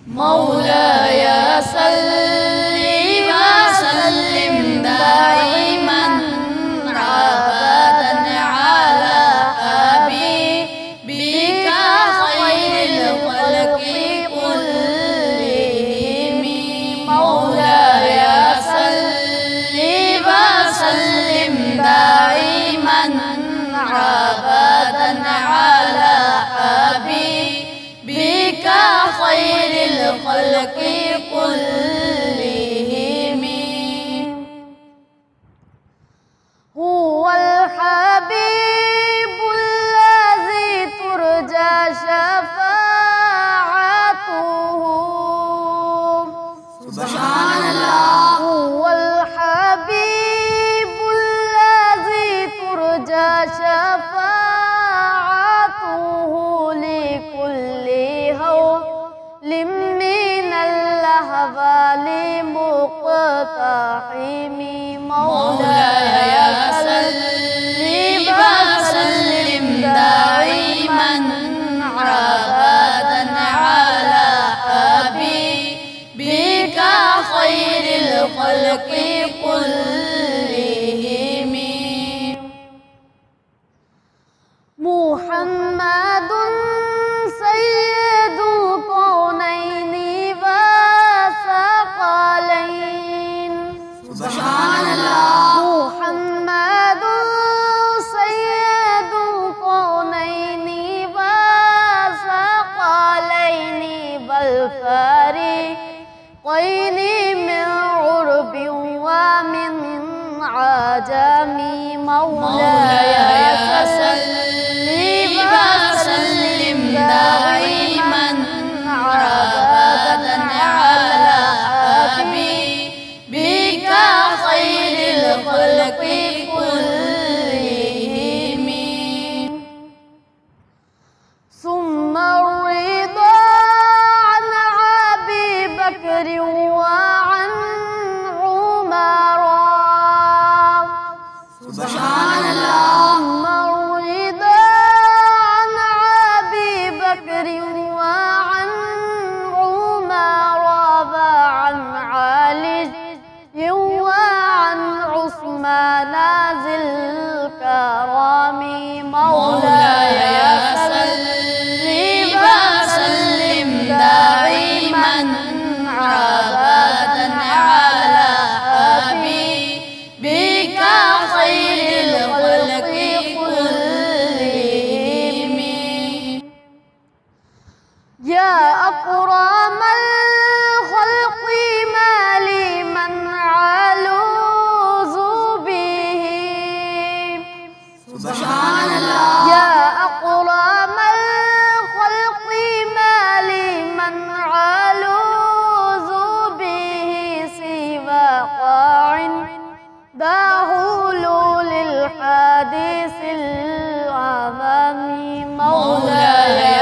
مولاي صل وسلم دائما أبدا على حبيبك خير الخلق كلهم. مولاي صل وسلم دائما أبدا على حبيبك خير الخلق كلهم. هو الحبيب الذي ترجى شفاعته. سبحان الله. هو الحبيب الذي ترجى شفاعته لكل هول من الأهوال مقتحم. مولاي صل وسلم دائما أبدا على حبيبك خير الخلق كلهم. محمد سيد الكونين والثقلين. سبحان الله. محمد سيد الكونين والثقلين والفريقين من عرب ومن عجم. مولاي صل وسلم دائما أبدا على حبيبك خير الخلق كلهم. ثم الرضا عن أبي بكر وعن عمر. سبحان الله. ثم الرضا عن أبي بكر وعن عمر وعن علي وعن عثمان ذي الكرم. مولاي صل وسلم دائما أبدا على حبيبك خير الخلق كلهم. يا أكرم الخلق ما لي من ألوذ به. سبحان الله. يا أكرم الخلق ما لي من ألوذ به سوى قاع حلول الحادث العظيم. مولاي